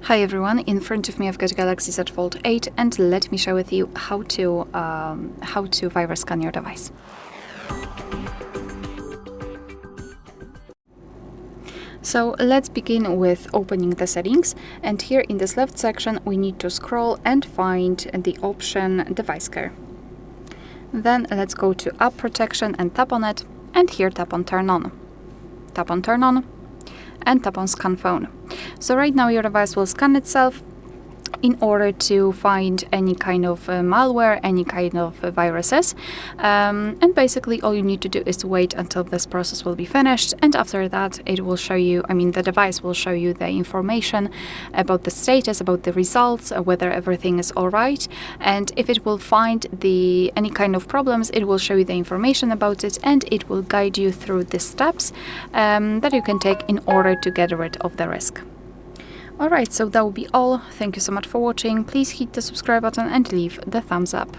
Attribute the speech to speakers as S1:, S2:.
S1: Hi everyone, in front of me I've got Galaxy Z Fold 8 and let me share with you how to virus scan your device. So let's begin with opening the settings, and here in this left section we need to scroll and find the option Device Care. Then let's go to App Protection and tap on it, and here tap on Turn On. Tap on Turn On and tap on Scan Phone. So right now your device will scan itself in order to find any kind of malware, any kind of viruses, and basically all you need to do is wait until this process will be finished, and after that it will show you, the device will show you the information about the status, about the results, whether everything is all right, and if it will find any kind of problems, it will show you the information about it, and it will guide you through the steps that you can take in order to get rid of the risk. Alright, so that will be all. Thank you so much for watching. Please hit the subscribe button and leave the thumbs up.